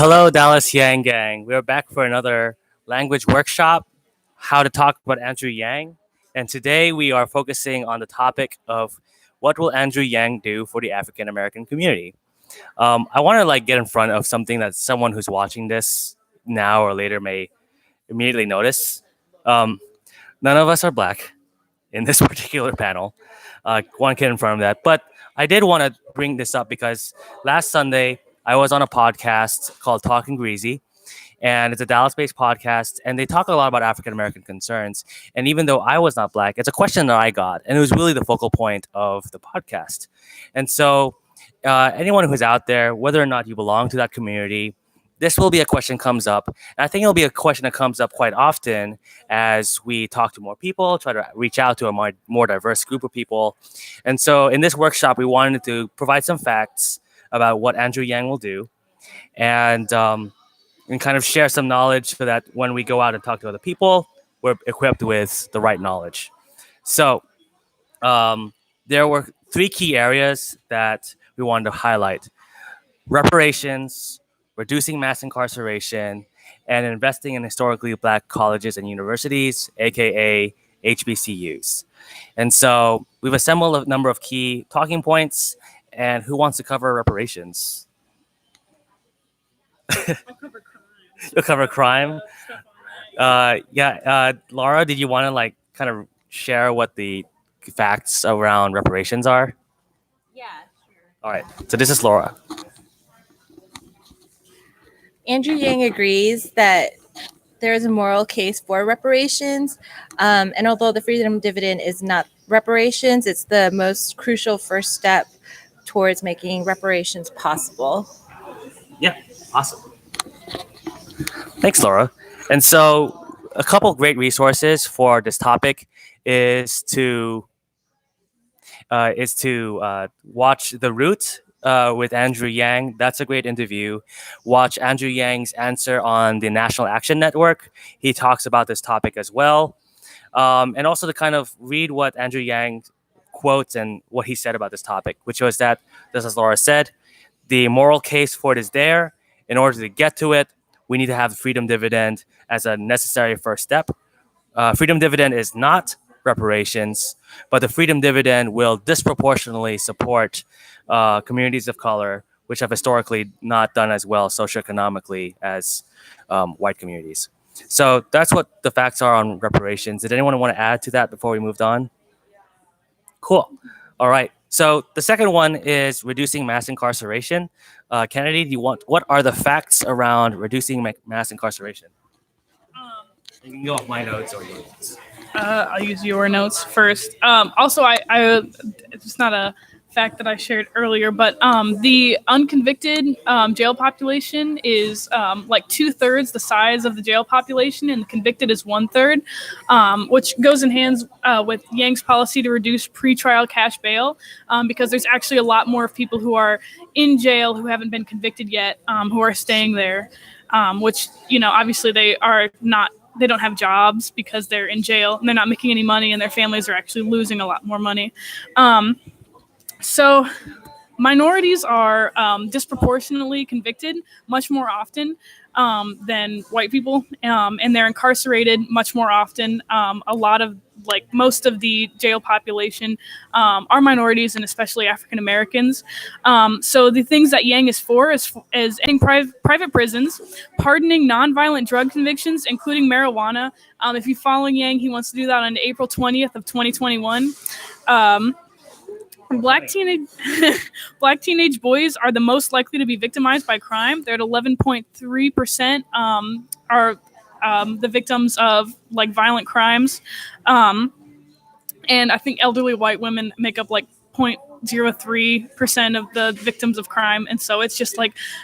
Hello, Dallas Yang Gang. We're back for another language workshop, how to talk about Andrew Yang. And today we are focusing on the topic of what will Andrew Yang do for the African American community. I want to get in front of something that someone who's watching this now or later may immediately notice. Um, None of us are black in this particular panel. One can confirm that. But I did want to bring this up because last Sunday I was on a podcast called Talking Greasy, and it's a Dallas-based podcast, and they talk a lot about African American concerns. And even though I was not black, it's a question that I got, and it was really the focal point of the podcast. And so, anyone who's out there, whether or not you belong to that community, this will be a question comes up. And I think it'll be a question that comes up quite often as we talk to more people, try to reach out to a more diverse group of people. And so in this workshop, we wanted to provide some facts about what Andrew Yang will do and kind of share some knowledge so that when we go out and talk to other people, we're equipped with the right knowledge. So there were three key areas that we wanted to highlight: reparations, reducing mass incarceration, and investing in historically black colleges and universities, aka HBCUs. And so we've assembled a number of key talking points. And who wants to cover reparations? I'll cover crime. You'll cover crime. Laura, did you want to kind of share what the facts around reparations are? Yeah, sure. All right. So this is Laura. Andrew Yang agrees that there is a moral case for reparations. And although the freedom dividend is not reparations, it's the most crucial first step towards making reparations possible. Yeah, awesome. Thanks, Laura. And so a couple great resources for this topic is to watch The Root with Andrew Yang. That's a great interview. Watch Andrew Yang's answer on the National Action Network. He talks about this topic as well. And also to kind of read what Andrew Yang quotes and what he said about this topic, which was that, just as Laura said, the moral case for it is there. In order to get to it, we need to have the freedom dividend as a necessary first step. Freedom dividend is not reparations, but the freedom dividend will disproportionately support communities of color, which have historically not done as well socioeconomically as white communities. So that's what the facts are on reparations. Did anyone want to add to that before we moved on? Cool. All right. So the second one is reducing mass incarceration. Kennedy, what are the facts around reducing mass incarceration? You can go off my notes or your notes. I'll use your notes first. Also, I it's not a fact that I shared earlier, but the unconvicted jail population is like 2/3 the size of the jail population, and the convicted is 1/3, which goes in hands with Yang's policy to reduce pretrial cash bail, because there's actually a lot more people who are in jail who haven't been convicted yet, who are staying there, which, obviously they don't have jobs because they're in jail and they're not making any money, and their families are actually losing a lot more money. So minorities are disproportionately convicted much more often than white people, and they're incarcerated much more often. Most of the jail population are minorities, and especially African Americans. So the things that Yang is for is ending private prisons, pardoning nonviolent drug convictions, including marijuana. If you follow Yang, he wants to do that on April 20th of 2021. Black teenage boys are the most likely to be victimized by crime. They're at 11.3% are the victims of violent crimes, and I think elderly white women make up 0.03% of the victims of crime, and so it's just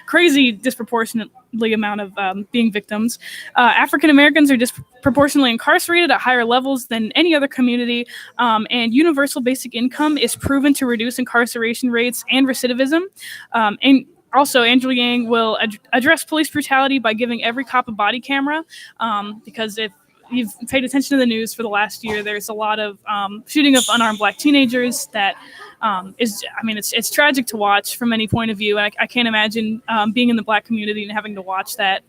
crazy disproportionately amount of being victims. African Americans are disproportionately incarcerated at higher levels than any other community, and universal basic income is proven to reduce incarceration rates and recidivism. And also, Andrew Yang will address police brutality by giving every cop a body camera, because if you've paid attention to the news for the last year, there's a lot of shooting of unarmed Black teenagers that is, I mean, it's tragic to watch from any point of view. And I can't imagine being in the Black community and having to watch that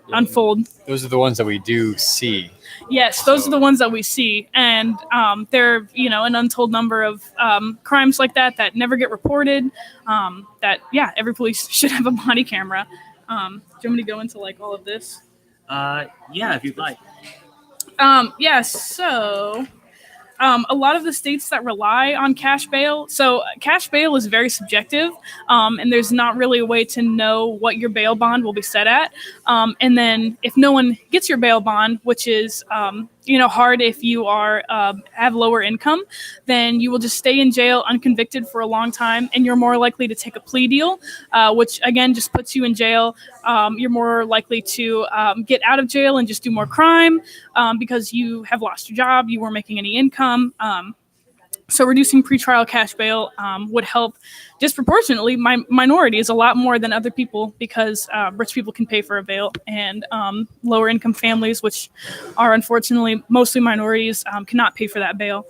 unfold. Those are the ones that we do see. Yes, those are the ones that we see, and there are, an untold number of crimes like that never get reported. Every police should have a body camera. Do you want me to go into like all of this? Yeah, if you'd like. So a lot of the states that rely on cash bail, so cash bail is very subjective, and there's not really a way to know what your bail bond will be set at. And then if no one gets your bail bond, which is hard if you are have lower income, then you will just stay in jail unconvicted for a long time, and you're more likely to take a plea deal, which again just puts you in jail. You're more likely to get out of jail and just do more crime because you have lost your job, you weren't making any income. So reducing pretrial cash bail would help disproportionately minorities a lot more than other people, because rich people can pay for a bail, and lower income families, which are unfortunately mostly minorities, cannot pay for that bail.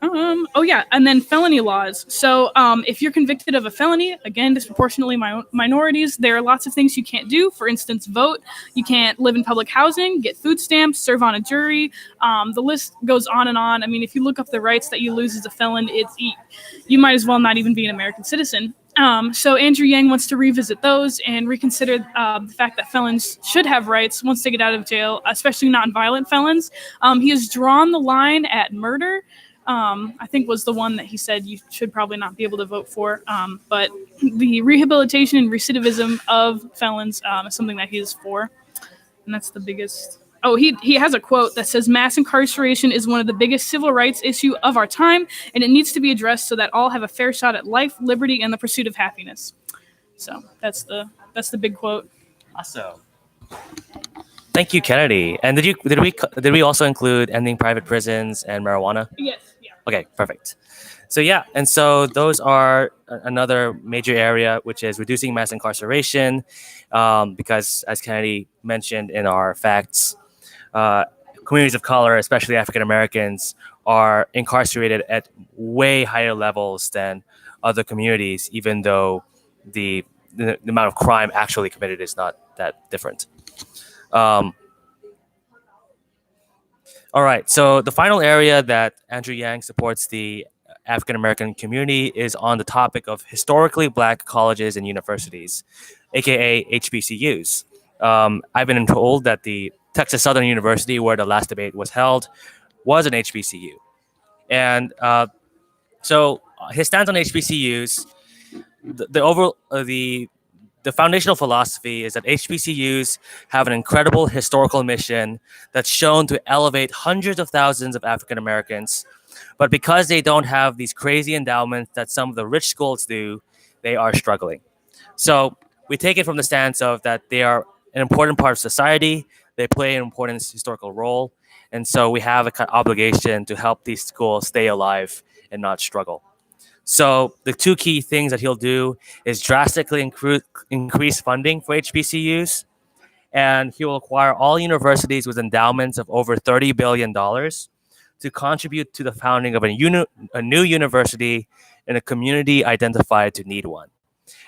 And then felony laws. So if you're convicted of a felony, again, disproportionately minorities, there are lots of things you can't do. For instance, vote. You can't live in public housing, get food stamps, serve on a jury. The list goes on and on. I mean, if you look up the rights that you lose as a felon, you might as well not even be an American citizen. So Andrew Yang wants to revisit those and reconsider the fact that felons should have rights once they get out of jail, especially non-violent felons. He has drawn the line at murder. I think was the one that he said you should probably not be able to vote for. But the rehabilitation and recidivism of felons is something that he is for. And that's the biggest. Oh, he has a quote that says, "Mass incarceration is one of the biggest civil rights issue of our time, and it needs to be addressed so that all have a fair shot at life, liberty, and the pursuit of happiness." So that's the big quote. Awesome. Thank you, Kennedy. And did we also include ending private prisons and marijuana? Yes. Yeah. Okay, perfect. So those are another major area, which is reducing mass incarceration, because as Kennedy mentioned in our facts, communities of color, especially African Americans, are incarcerated at way higher levels than other communities, even though the amount of crime actually committed is not that different. All right, so the final area that Andrew Yang supports the African American community is on the topic of historically Black colleges and universities, aka HBCUs. I've been told that the Texas Southern University, where the last debate was held, was an HBCU. And so his stance on HBCUs, the foundational philosophy is that HBCUs have an incredible historical mission that's shown to elevate hundreds of thousands of African Americans. But because they don't have these crazy endowments that some of the rich schools do, they are struggling. So we take it from the stance of that they are an important part of society. They play an important historical role. And so we have a kind of obligation to help these schools stay alive and not struggle. So the two key things that he'll do is drastically increase funding for HBCUs, and he will acquire all universities with endowments of over $30 billion to contribute to the founding of a new university in a community identified to need one.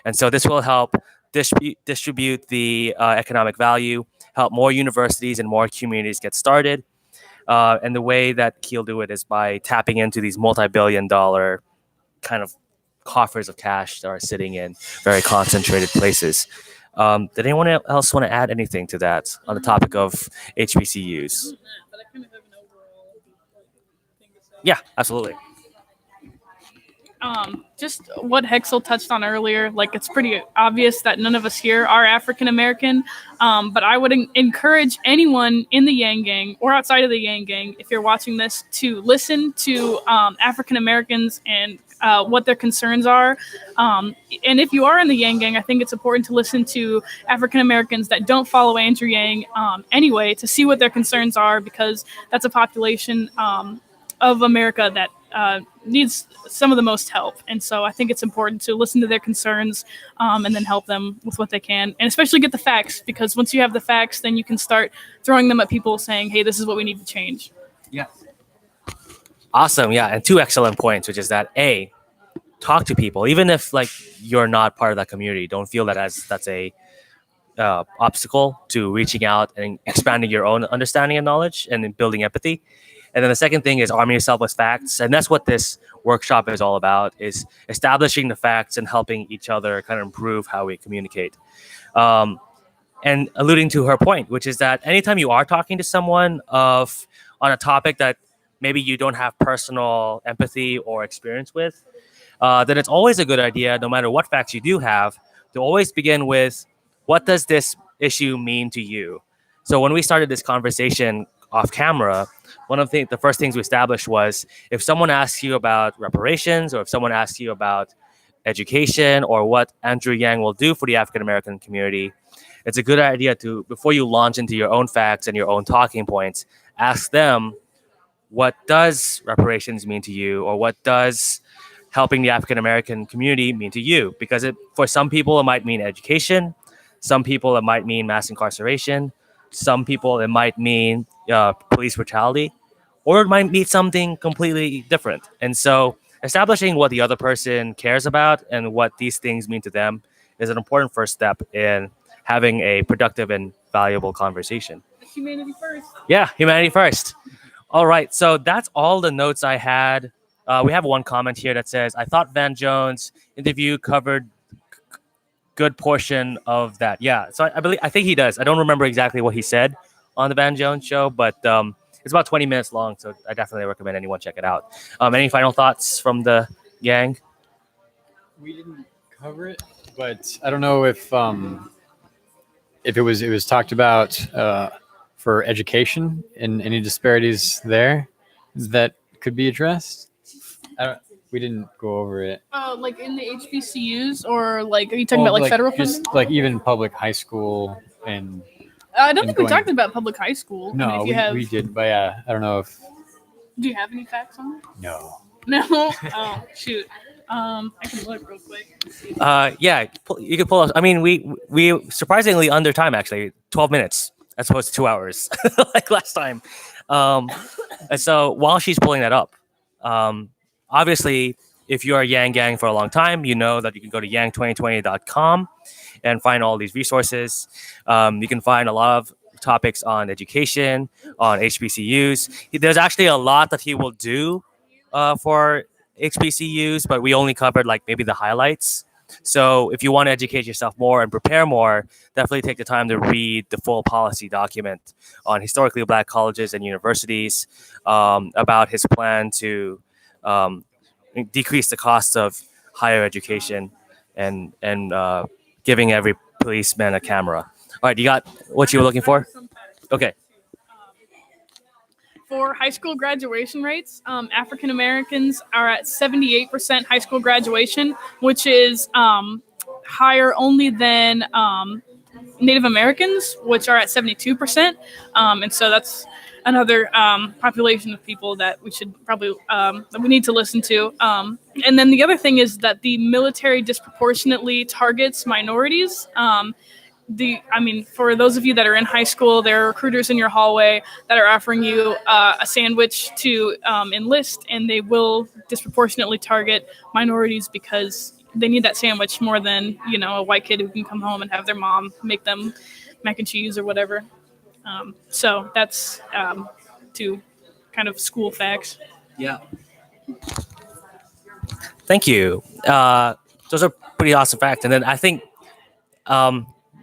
And so this will help distribute the economic value, help more universities and more communities get started. And the way that he'll do it is by tapping into these multi-billion-dollar kind of coffers of cash that are sitting in very concentrated places. Did anyone else want to add anything to that on the topic of HBCUs? Yeah, absolutely. Just what Hexel touched on earlier, like it's pretty obvious that none of us here are African American, but I would encourage anyone in the Yang Gang or outside of the Yang Gang, if you're watching this, to listen to African Americans and what their concerns are. And if you are in the Yang Gang, I think it's important to listen to African Americans that don't follow Andrew Yang anyway, to see what their concerns are, because that's a population of America that needs some of the most help. And so I think it's important to listen to their concerns and then help them with what they can, and especially get the facts, because once you have the facts, then you can start throwing them at people saying, hey, this is what we need to change. Yeah. Awesome. Yeah, and two excellent points, which is that A, talk to people, even if like you're not part of that community. Don't feel that as that's a obstacle to reaching out and expanding your own understanding and knowledge and then building empathy. And then the second thing is arming yourself with facts, and that's what this workshop is all about: is establishing the facts and helping each other kind of improve how we communicate. Um, and alluding to her point, which is that anytime you are talking to someone of on a topic that maybe you don't have personal empathy or experience with, then it's always a good idea, no matter what facts you do have, to always begin with, what does this issue mean to you? So when we started this conversation off camera, one of the first things we established was, if someone asks you about reparations, or if someone asks you about education, or what Andrew Yang will do for the African American community, it's a good idea to, before you launch into your own facts and your own talking points, ask them, what does reparations mean to you, or what does helping the African American community mean to you? Because for some people it might mean education, some people it might mean mass incarceration, some people it might mean police brutality, or it might mean something completely different. And so establishing what the other person cares about and what these things mean to them is an important first step in having a productive and valuable conversation. Humanity first. Yeah, humanity first. All right, so that's all the notes I had. We have one comment here that says, I thought Van Jones' interview covered good portion of that. Yeah, so I think he does. I don't remember exactly what he said on the Van Jones show, but it's about 20 minutes long, so I definitely recommend anyone check it out. Any final thoughts from the gang? We didn't cover it, but I don't know if it was talked about for education and any disparities there that could be addressed. We didn't go over it. Like in the HBCUs, or like, are you talking about like federal funding? Just like even public high school and. I don't think we talked about public high school. No, I mean, we did, but yeah, I don't know if. Do you have any facts on it? No. No. Oh shoot. I can look real quick. Yeah, you can pull up. I mean, we surprisingly under time, actually, 12 minutes as opposed to 2 hours, like last time. And so while she's pulling that up, obviously, if you are Yang Gang for a long time, you know that you can go to yang2020.com and find all these resources. You can find a lot of topics on education, on HBCUs. There's actually a lot that he will do for HBCUs, but we only covered like maybe the highlights. So if you want to educate yourself more and prepare more, definitely take the time to read the full policy document on historically Black colleges and universities, about his plan to decrease the cost of higher education and giving every policeman a camera. All right, you got what you were looking for? Okay. For high school graduation rates, African Americans are at 78% high school graduation, which is higher only than Native Americans, which are at 72%. And so that's another population of people that we should probably that we need to listen to. And then the other thing is that the military disproportionately targets minorities. For those of you that are in high school, there are recruiters in your hallway that are offering you a sandwich to enlist, and they will disproportionately target minorities because they need that sandwich more than, a white kid who can come home and have their mom make them mac and cheese or whatever. So that's two kind of school facts. Yeah. Thank you. Those are pretty awesome facts. And then I think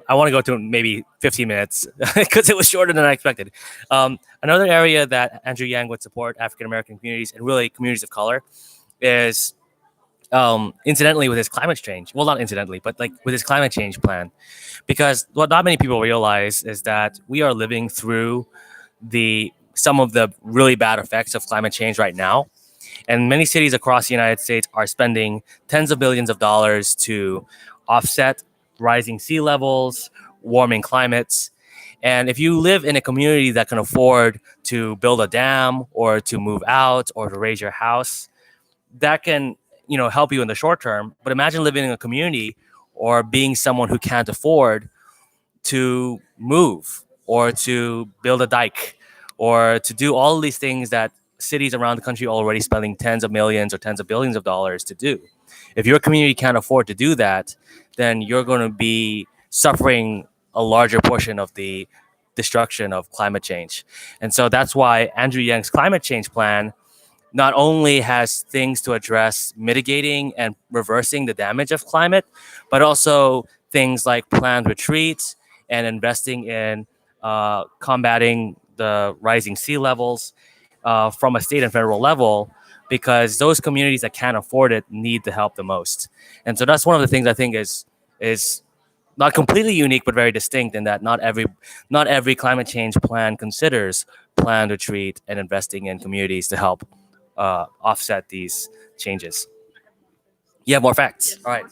I want to go to maybe 15 minutes because it was shorter than I expected. Another area that Andrew Yang would support African American communities and really communities of color is incidentally with his climate change. Well, not incidentally, but like with his climate change plan. Because what not many people realize is that we are living through some of the really bad effects of climate change right now. And many cities across the United States are spending tens of billions of dollars to offset rising sea levels, warming climates. And if you live in a community that can afford to build a dam or to move out or to raise your house, that can, help you in the short term. But imagine living in a community or being someone who can't afford to move or to build a dike or to do all of these things that cities around the country are already spending tens of millions or tens of billions of dollars to do. If your community can't afford to do that, then you're going to be suffering a larger portion of the destruction of climate change. And so that's why Andrew Yang's climate change plan not only has things to address mitigating and reversing the damage of climate, but also things like planned retreats and investing in combating the rising sea levels from a state and federal level, because those communities that can't afford it need the help the most. And so that's one of the things I think is not completely unique but very distinct, in that not every climate change plan considers planned retreat and investing in communities to help offset these changes. Yeah, more facts. All right.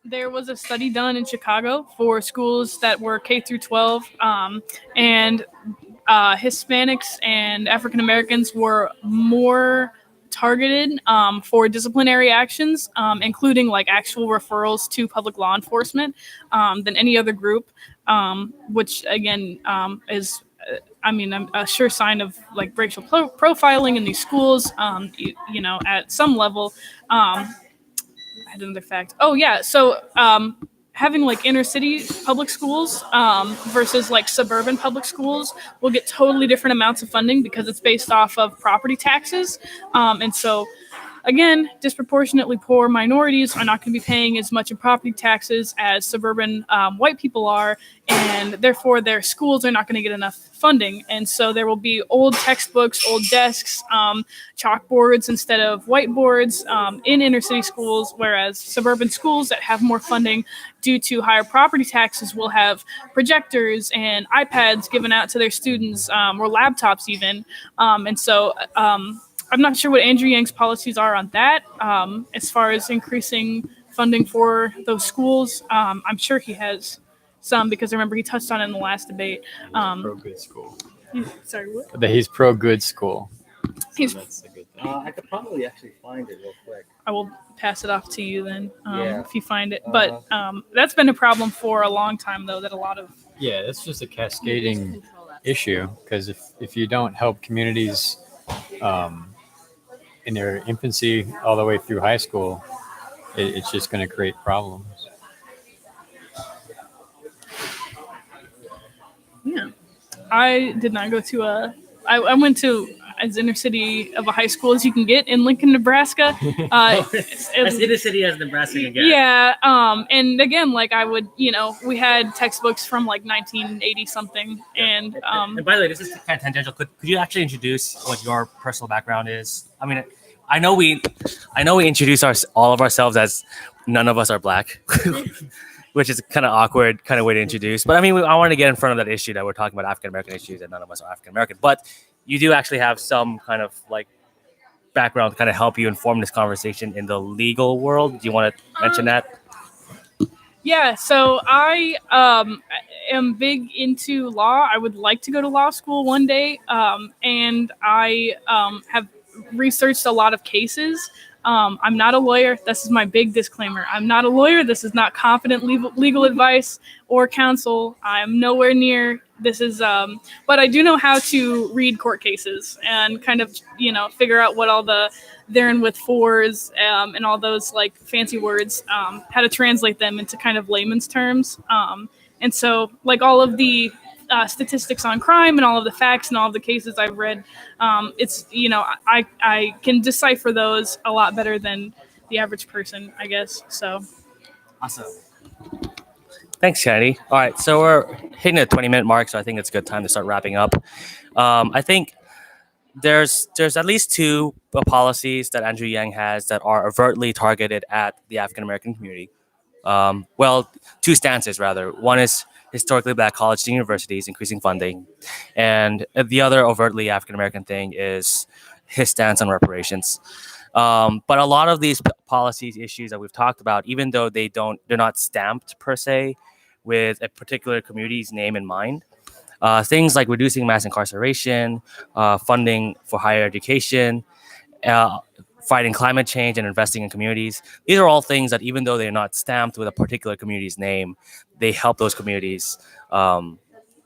There was a study done in Chicago for schools that were K through 12, and Hispanics and African Americans were more targeted for disciplinary actions, including like actual referrals to public law enforcement, than any other group, which again is. I mean, a sure sign of like racial profiling in these schools, at some level. I had another fact. Oh yeah, so having like inner city public schools versus like suburban public schools will get totally different amounts of funding because it's based off of property taxes, and so again, disproportionately poor minorities are not going to be paying as much in property taxes as suburban white people are, and therefore their schools are not going to get enough funding. And so there will be old textbooks, old desks, chalkboards instead of whiteboards in inner city schools, whereas suburban schools that have more funding due to higher property taxes will have projectors and iPads given out to their students, or laptops even. And so I'm not sure what Andrew Yang's policies are on that, as far as increasing funding for those schools. I'm sure he has some, because I remember he touched on it in the last debate. Pro good school. Sorry, what? That he's pro good school. He's, That's a good thing. I could probably actually find it real quick. I will pass it off to you then, Yeah. if you find it. But that's been a problem for a long time, though, that a lot of... Yeah, it's just a cascading issue, because if you don't help communities in their infancy all the way through high school, it's just going to create problems. Yeah. I did not go to I went to as inner city of a high school as you can get in Lincoln, Nebraska. As inner city as Nebraska can get. Yeah. And again, like I would, we had textbooks from like 1980 something. And by the way, this is kind of tangential. Could you actually introduce what your personal background is? I mean, I know we introduce all of ourselves as none of us are black, which is kind of awkward kind of way to introduce. But I mean, I want to get in front of that issue that we're talking about, African American issues, and none of us are African American. But you do actually have some kind of like background to kind of help you inform this conversation in the legal world. Do you want to mention that? Yeah, so I am big into law. I would like to go to law school one day, and I have researched a lot of cases. I'm not a lawyer. This is my big disclaimer. I'm not a lawyer. This is not competent legal advice or counsel. I'm nowhere near. This is, but I do know how to read court cases and kind of, figure out what all the there and with fors and all those like fancy words, how to translate them into kind of layman's terms. And so like all of the statistics on crime and all of the facts and all of the cases I've read, it's, I can decipher those a lot better than the average person, I guess. So. Awesome. Thanks, Kennedy. All right, so we're hitting the 20-minute mark, so I think it's a good time to start wrapping up. I think there's at least two policies that Andrew Yang has that are overtly targeted at the African American community. Well, two stances rather. One is historically black colleges and universities increasing funding, and the other overtly African American thing is his stance on reparations. But a lot of these policies issues that we've talked about, even though they're not stamped per se with a particular community's name in mind, things like reducing mass incarceration, funding for higher education, fighting climate change and investing in communities. These are all things that, even though they're not stamped with a particular community's name, they help those communities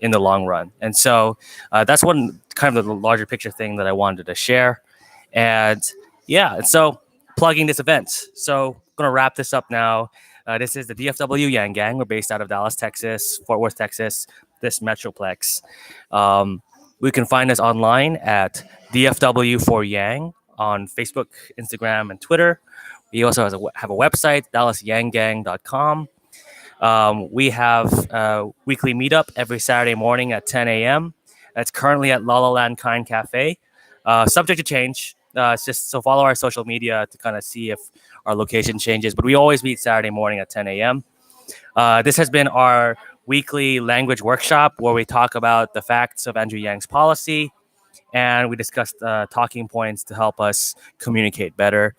in the long run. And so that's one kind of the larger picture thing that I wanted to share. And yeah, so plugging this event. So going to wrap this up now. This is the DFW Yang Gang. We're based out of Dallas, Texas, Fort Worth, Texas, this Metroplex. We can find us online at DFW4Yang on Facebook, Instagram, and Twitter. We also have a website, dallasYangGang.com. We have a weekly meetup every Saturday morning at 10 a.m. It's currently at La La Land Kind Cafe. Subject to change. It's just so follow our social media to kind of see if our location changes. But we always meet Saturday morning at 10 a.m. This has been our weekly language workshop where we talk about the facts of Andrew Yang's policy and we discuss talking points to help us communicate better.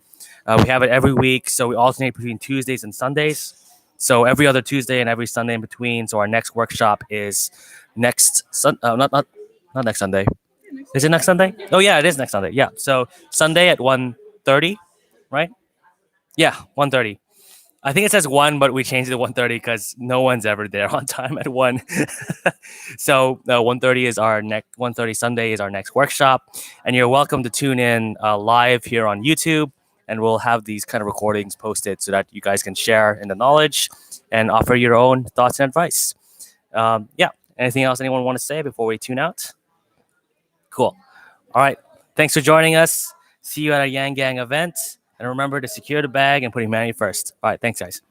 We have it every week, so we alternate between Tuesdays and Sundays. So every other Tuesday and every Sunday in between. So our next workshop is not next Sunday. Is it next Sunday? Oh yeah, it is next Sunday. Yeah. So Sunday at 1:30, right? Yeah, 1:30. I think it says 1, but we changed it to 1:30 because no one's ever there on time at 1. So 1:30 is our next 1:30 Sunday is our next workshop, and you're welcome to tune in live here on YouTube, and we'll have these kind of recordings posted so that you guys can share in the knowledge and offer your own thoughts and advice. Yeah. Anything else anyone want to say before we tune out? Cool. All right. Thanks for joining us. See you at our Yang Gang event. And remember to secure the bag and put humanity first. All right. Thanks, guys.